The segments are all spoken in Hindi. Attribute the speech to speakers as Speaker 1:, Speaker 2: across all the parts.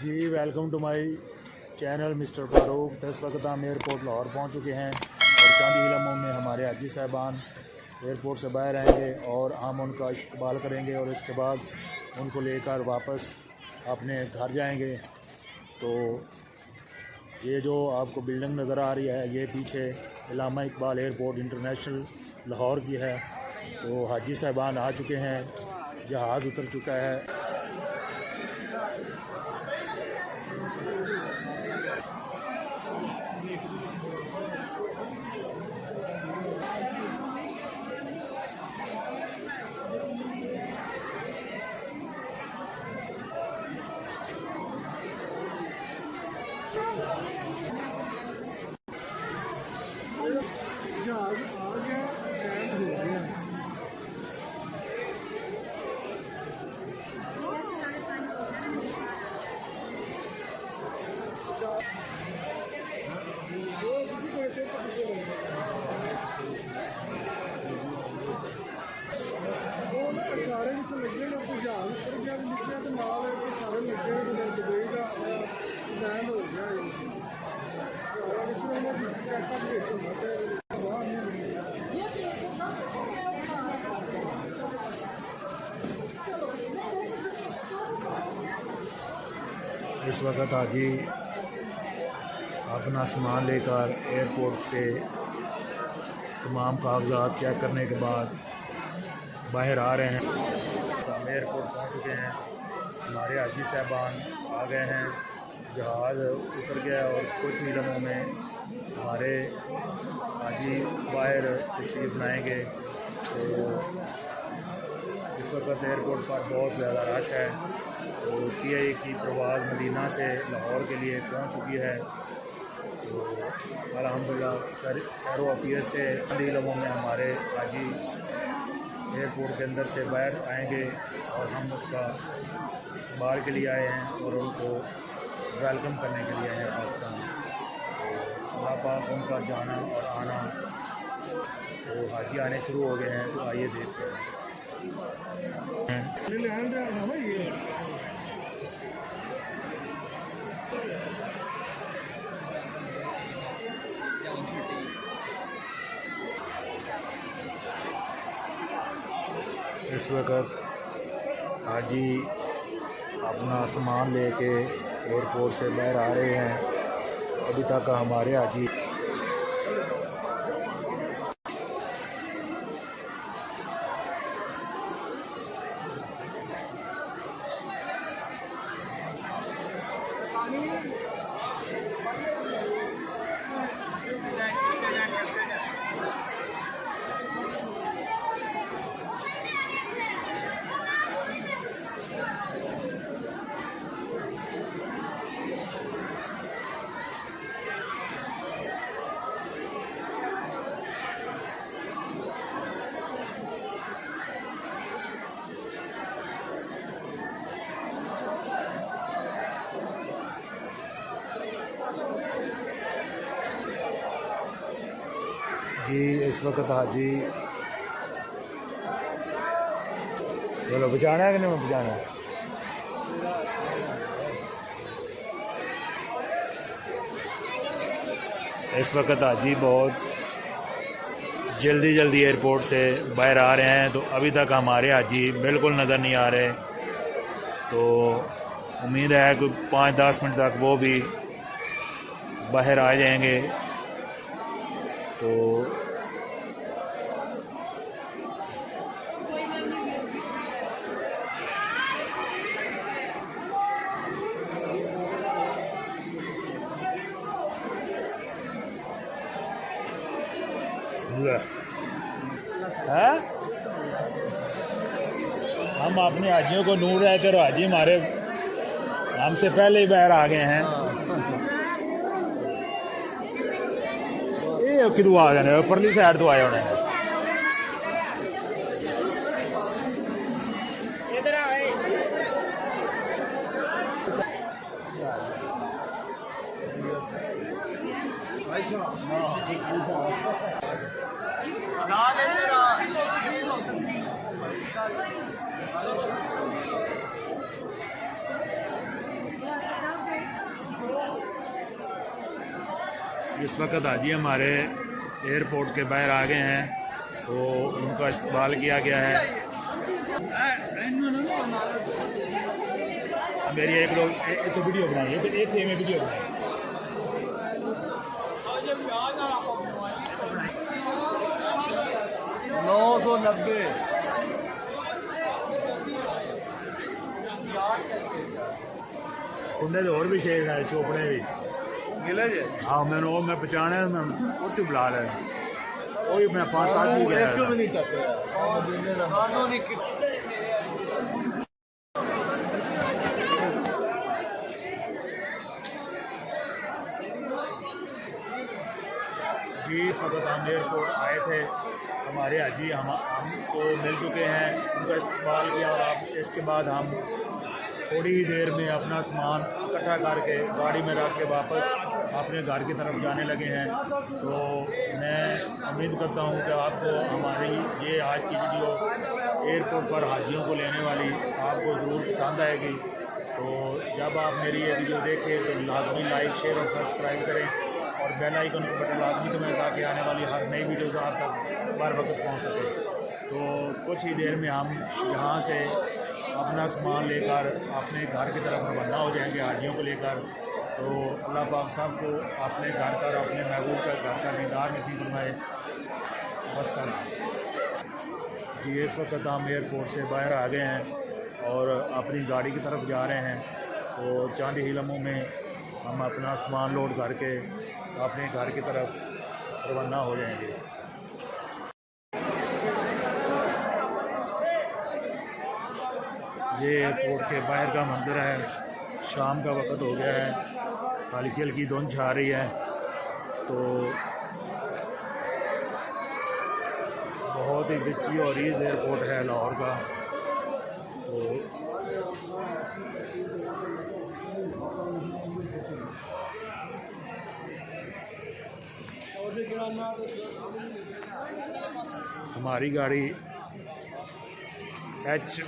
Speaker 1: Ji welcome to my channel mister Farooq. इस वक्त हम एयरपोर्ट लाहौर पहुंच चुके हैं और चंद ही लम्हों में हमारे हाजी साहबान एयरपोर्ट से बाहर आएंगे और हम उनका इस्तकबाल करेंगे और इसके बाद उनको लेकर वापस अपने घर जाएंगे। तो ये जो आपको बिल्डिंग नज़र आ रही है ये पीछे इलामा इकबाल एयरपोर्ट इंटरनेशनल लाहौर की है। तो हाजी साहबान आ चुके हैं, जहाज़ उतर चुका है। इस वक्त हाजी अपना सामान लेकर एयरपोर्ट से तमाम कागजात चेक करने के बाद बाहर आ रहे हैं। हम एयरपोर्ट पहुंच चुके हैं, हमारे हाजी साहबान आ गए हैं, जहाज़ उतर गया और कुछ ही लम्हों में हमारे हाजी बाहर तशरीफ़ लाएंगे। तो इस वक्त एयरपोर्ट पर बहुत ज़्यादा रश है। तो PIA की प्रवाज़ मदीना से लाहौर के लिए पहुंच चुकी है। तो अल्हम्दुलिल्लाह एरो ऑफिस से अगले लम्हों में हमारे हाजी एयरपोर्ट के अंदर से बाहर आएंगे और हम उसका इस्तकबाल के लिए आए हैं और उनको वेलकम करने के लिए आए हैं पाकिस्तान। तो अल्लाह पाक उनका जाना और आना, तो हाजी आने शुरू हो गए हैं। तो आइए देखते हैं। इस वक्त हाजी अपना सामान लेके एयरपोर्ट से बाहर आ रहे हैं। अभी तक हमारे हाजी इस वक्त हाजी चलो बचाना है कि नहीं बचाना है। इस वक्त हाजी बहुत जल्दी एयरपोर्ट से बाहर आ रहे हैं। तो अभी तक हमारे हाजी बिल्कुल नज़र नहीं आ रहे। तो उम्मीद है कि 5-10 मिनट तक वो भी बाहर आ जाएंगे। तो है हम अपने हाजियों को ढूंढ रहे थे और हाजी हमारे हमसे पहले ही बाहर आ गए हैं। ये किधर आ गए, परली साइड तो आए होने। इस वक्त हाजी हमारे एयरपोर्ट के बाहर आ गए हैं, तो उनका इस्तकबाल किया गया है। मेरी एक लोग तो वीडियो बनाइए, तो एक में वीडियो बनाइए।
Speaker 2: 990
Speaker 1: उन्हें तो और भी शेर है, चोपड़े भी
Speaker 2: मिले जे
Speaker 1: हाँ मैंने वो मैं पहचाने मैं कुछ बुला ले वही मैं 5-7 ही गया
Speaker 2: एक भी नहीं करते
Speaker 1: जी। इस वक्त हम एयरपोर्ट आए थे, हमारे हाजी हमको मिल चुके हैं, उनका इस्तेमाल किया और अब इसके बाद हम थोड़ी ही देर में अपना सामान इकट्ठा करके गाड़ी में रख के वापस अपने घर की तरफ जाने लगे हैं। तो मैं उम्मीद करता हूं कि आपको हमारी ये आज की वीडियो एयरपोर्ट पर हाजियों को लेने वाली आपको ज़रूर पसंद आएगी। तो जब आप मेरी ये वीडियो देखें तो लाजमी लाइक शेयर और सब्सक्राइब करें और बेल आइकन को बटन लाजमी दबाएं ताकि आने वाली हर नई वीडियोज़ आप तक बर वक्त पहुँच सके। तो कुछ ही देर में हम यहाँ से अपना सामान लेकर अपने घर की तरफ रवाना हो जाएंगे हाजियों को लेकर। तो अल्लाह पाक सबको अपने घर का और अपने महबूब का घर का दीदार नसीब फरमाए। वस्सलाम। जी इस वक्त हम एयरपोर्ट से बाहर आ गए हैं और अपनी गाड़ी की तरफ जा रहे हैं। तो चंद ही लम्हों में हम अपना सामान लोड करके अपने घर की तरफ रवाना हो जाएंगे। ये एयरपोर्ट के बाहर का मंदिर है। शाम का वक्त हो गया है, हल्की हल्की धुंध छा रही है, तो बहुत ही बिजी और ईज एयरपोर्ट है लाहौर का। तो हमारी गाड़ी एच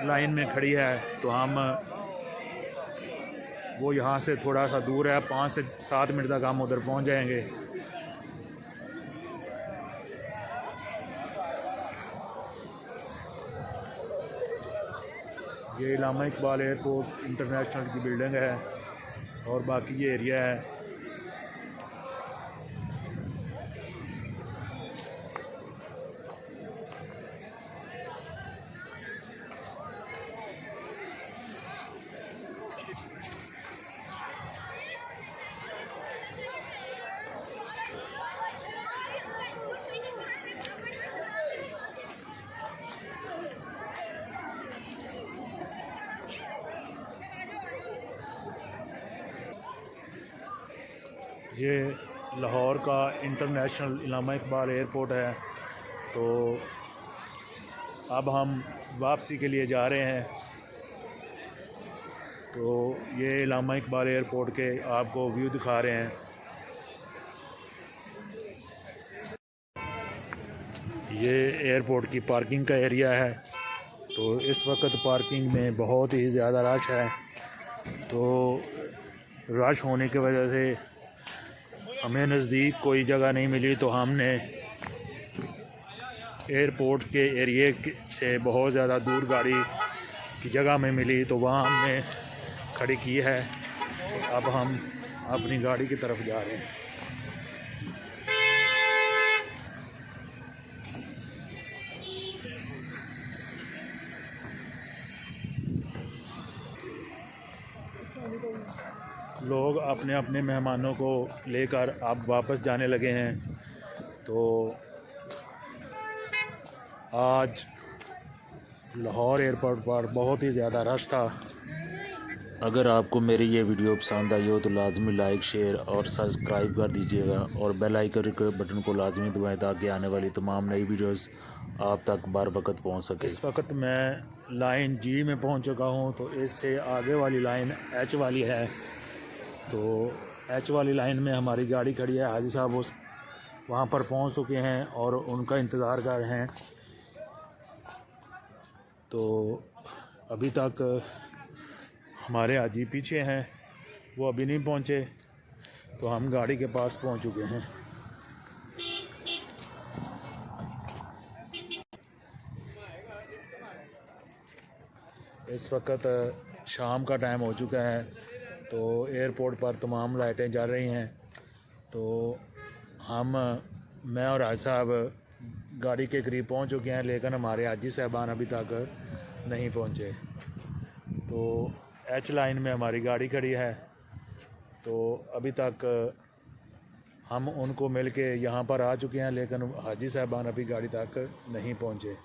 Speaker 1: लाइन में खड़ी है, तो हम वो यहाँ से थोड़ा सा दूर है, 5 से 7 मिनट तक हम उधर पहुँच जाएंगे। ये इलामा इकबाल एयरपोर्ट इंटरनेशनल की बिल्डिंग है और बाकी ये एरिया है। ये लाहौर का इंटरनेशनल इलामा इकबाल एयरपोर्ट है। तो अब हम वापसी के लिए जा रहे हैं। तो ये इलामा इकबाल एयरपोर्ट के आपको व्यू दिखा रहे हैं। ये एयरपोर्ट की पार्किंग का एरिया है। तो इस वक्त पार्किंग में बहुत ही ज़्यादा रश है। तो रश होने की वजह से हमें नज़दीक कोई जगह नहीं मिली, तो हमने एयरपोर्ट के एरिए से बहुत ज़्यादा दूर गाड़ी की जगह में मिली, तो वहाँ हमने खड़ी की है। अब हम अपनी गाड़ी की तरफ जा रहे हैं। लोग अपने अपने मेहमानों को लेकर अब वापस जाने लगे हैं। तो आज लाहौर एयरपोर्ट पर बहुत ही ज़्यादा रश था।
Speaker 3: अगर आपको मेरी ये वीडियो पसंद आई हो तो लाजमी लाइक शेयर और सब्सक्राइब कर दीजिएगा और बेल आइकन के बटन को लाजमी दबाएं ताकि आने वाली तमाम नई वीडियोस आप तक बर वक्त पहुँच सके।
Speaker 1: इस वक्त मैं लाइन जी में पहुंच चुका हूं, तो इससे आगे वाली लाइन एच वाली है। तो एच वाली लाइन में हमारी गाड़ी खड़ी है। हाजी साहब उस वहाँ पर पहुंच चुके हैं और उनका इंतज़ार कर रहे हैं। तो अभी तक हमारे हाजी पीछे हैं, वो अभी नहीं पहुँचे। तो हम गाड़ी के पास पहुंच चुके हैं। इस वक्त शाम का टाइम हो चुका है, तो एयरपोर्ट पर तमाम लाइटें जल रही हैं। तो मैं और हाजी साहब गाड़ी के करीब पहुंच चुके हैं, लेकिन हमारे हाजी साहबान अभी तक नहीं पहुंचे। तो एच लाइन में हमारी गाड़ी खड़ी है, तो अभी तक हम उनको मिल के यहाँ पर आ चुके हैं, लेकिन हाजी साहबान अभी गाड़ी तक नहीं पहुंचे।